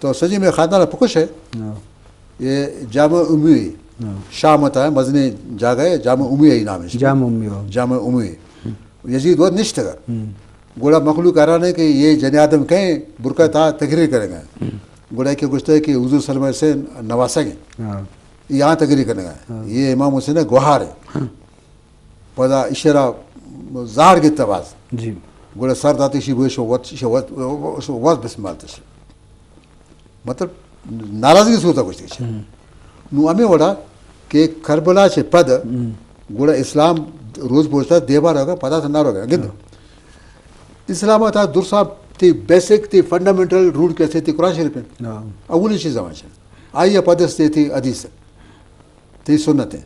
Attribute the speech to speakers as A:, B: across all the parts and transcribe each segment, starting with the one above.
A: تو سجی میں خاندان پکش ہے یہ جامع امی شام ہوتا ہے مزنی جگہ ہے جامع امی ہی نام ہے جامع امی یزید وہ نشت کا گوڑا مخلوق آرانے کہ یہ جن آدم کہیں برقع تھا تقریر کریں گے گوڑا کہ گشتہ ہے کہ حضور صلی اللہ علیہ وسلم سے نواسا گے یہاں تقریر کریں گے یہ امام حسین گوہار ہے پدا اشارہ ظاہر کی تواز
B: جی
A: گوڑا سر داتی شی وقت بسمالتا شی مطلب ناراضگی صورت کچھ دیکھ نو ہمیں وڑا کہ کربلا سے پد گوڑا اسلام روز پہنچتا دیوار ہوگا پتا تھا نہ ہوگا گند اسلام تھا درسا تھی بیسک تھی فنڈامنٹل رول کیسے تھی قرآن شریف میں اولی چیز زمان سے آئیے پدس تھی حدیث تھی سنتیں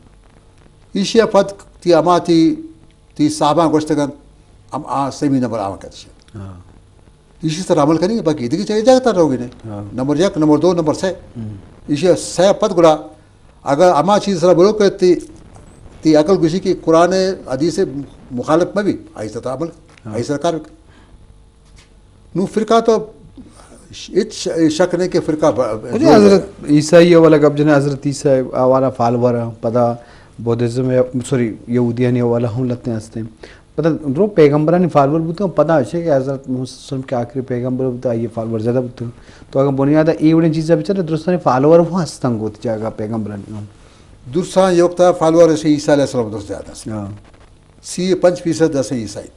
A: ایشیا پد تھی اما تھی صحابہ گوشتگان ہم سیمی نمبر آما کہتے ہیں اسی طرح عمل کریں گے باقی دیکھیں چاہیے جاگتا رہو گی نہیں نمبر 1 نمبر 2 نمبر 6 اسی سہ پد گڑا اگر اما چیز طرح بولو کہ تی عقل گوشی کی قرآن حدیث مخالف میں بھی آئی طرح عمل آئی سرکار نو فرقہ تو شک نہیں کہ فرقہ
B: حضرت عیسائی والا کب جنہیں حضرت عیسائی والا فالور پدا بودھزم سوری یہودیانی والا ہوں لگتے ہیں پتہ درو پیغمبرانی فالور بودتے ہیں پتہ ہے کہ حضرت محمد صلی اللہ علیہ وسلم کے آخری پیغمبر بودتے ہیں یہ فالور زیادہ بودتے ہیں تو اگر بنیاد ہے یہ وڑی چیزیں بچے درستانی فالور وہ ہستنگ ہوتی جائے گا پیغمبرانی
A: درستان یہ وقت فالور ایسے عیسیٰ علیہ السلام درست زیادہ ہے 5% ایسے عیسائی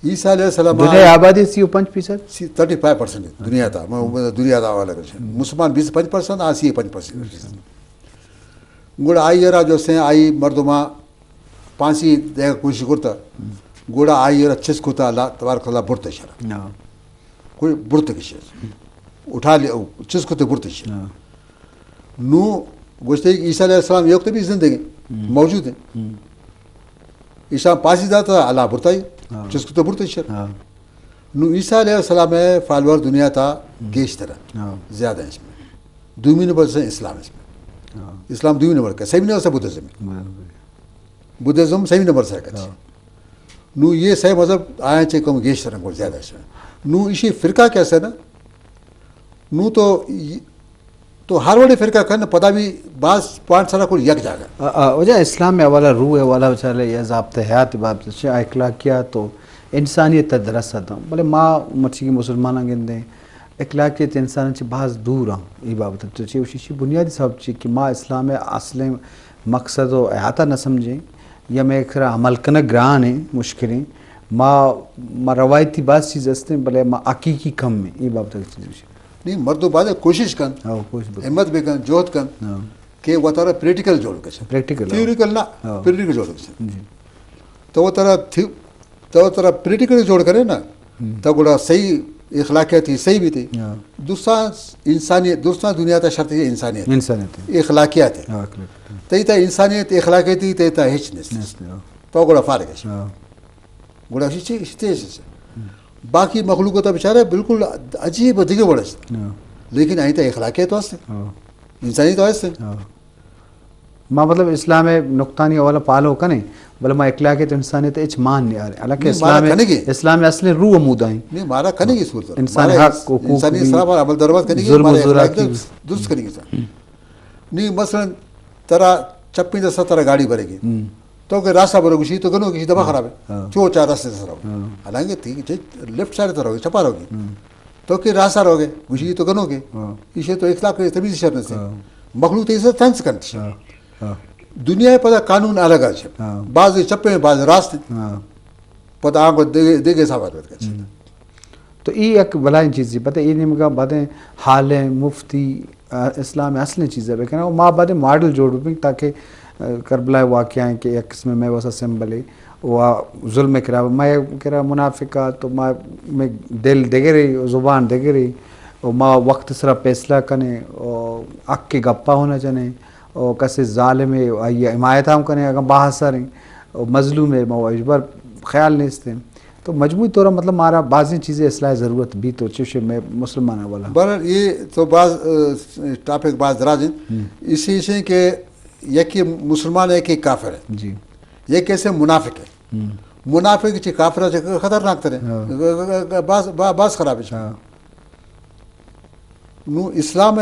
A: عیسیٰ علیہ السلام
B: دنیا آبادی 5%
A: 35% دنیا تھا دنیا تھا والا مسلمان 25% آسی 5% گوڑا آئی را جو سے آئی مردمہ پانسی دیکھ کوشش کرتا گوڑا آئی را چس کتا اللہ تبارک اللہ برتے شرح کوئی برتے کی شرح اٹھا لیا چس کتے برتے شرح نو گوشتے کہ عیسیٰ علیہ السلام یہ وقت بھی زندگی موجود ہیں عیسیٰ پاسی جاتا اللہ برتا ہی چس کتے برتے شرح نو عیسیٰ علیہ السلام ہے فالور دنیا تھا گیش طرح زیادہ ہے اس میں دومی نمبر سے اسلام اس میں اسلام دومی نمبر کا سیمی نمبر سے بدھزم سیمی نمبر سے ہے نو یہ صحیح مذہب آئے چاہے کم گیش طرح کو زیادہ ہے نو اسی فرقہ کیسے نا نو تو ہر وڑے فرقہ کرنا پتہ بھی بعض پوائنٹ سارا کو یک جاگا
B: وجہ اسلام میں والا روح ہے والا بچارے یہ ضابطہ حیات باب سے اخلاقیات تو انسانیت درست ہوں بلے ماں مرچی کی مسلمانہ گندیں اخلاقیت انسان سے بعض دور ہوں یہ بابت تو چیز بنیادی سبب چیز کہ ماں اسلام اصل مقصد و احاطہ نہ سمجھیں یا میں ایک عمل کرنا گران ہے مشکلیں ماں روایتی بعض چیز ہستے بلے ماں عقیقی کم میں یہ بابت چیز
A: نہیں مردوں بعد کوشش کن ہمت بھی کن جوہد کن کہ وہ تارا پریکٹیکل جوڑ کر
B: پریکٹیکل
A: تھیوریکل نہ پریکٹیکل جوڑ کر تو وہ تارا پریکٹیکل جوڑ کرے نا تو گوڑا صحیح اخلاقیات تھی صحیح بھی تھی دوسرا انسانیت دوسرا دنیا تا شرط ہے انسانیت اخلاقیات ہے تیتا انسانیت اخلاقیاتی تیتا ہچنس تو گوڑا فارغ ہے گوڑا اسی باقی مخلوق تا بیچارہ بالکل عجیب دیگے بڑا لیکن آئیتا اخلاقیات واسطے انسانیت واسطے
B: ماں مطلب اسلام نقطانی اولا پالو کنے بلے ماں اخلاقیت انسانیت اچ مان نہیں آ رہے حالانکہ اسلام اصل روح عمودہ ہیں
A: نہیں مارا کنے گی صورت
B: انسان حق
A: انسانی اسلام اور عمل دربات کنے گی مارا اخلاقیت درست کنے گی نہیں مثلا ترا چپی دستا ترا گاڑی بھرے گی تو کہ راستہ بھرو گی تو گنو گی دبا خراب ہے چو چار راستے سے رہو حالانکہ لیفٹ سائڈ تو رہو چپا رہو گی تو کہ راستہ رہو گے گوشی تو گنو گے اسے تو اخلاق تمیز شرنے سے مخلوق تو اسے تنس کرتی دنیا پتہ قانون الگ ہے بعض چپے بعض راستے پتہ آنکھ دیکھے صاحب
B: تو یہ ایک بلائیں چیز پتہ یہ نہیں مگا باتیں حال ہیں مفتی اسلام اصل چیز ہے لیکن وہ ماں باتیں ماڈل جوڑ بھی تاکہ کربلا واقعہ ہیں کہ ایک قسم میں ویسا سمبل ہے وہ ظلم کرا میں کرا منافقہ تو میں دل دیکھ رہی زبان دیکھ رہی اور ماں وقت سرا فیصلہ کنے اور اک کے گپا ہونا چاہنے اور کسی ظالم ہے حمایت ہم کریں اگر باحثر ہیں اور مظلوم ہے ماں اجبر خیال نہیں استے تو مجموعی طور مطلب ہمارا بعضی چیزیں اصلاح ضرورت بھی تو چوشے میں مسلمان والا
A: بہرحال یہ تو بعض ٹاپک بعض دراز ہیں اسی سے کہ یکی مسلمان ہے کہ کافر ہے
B: جی
A: یہ کیسے منافق ہے منافق چی کافر ہے خطرناک ترے بعض خراب ہے نو اسلام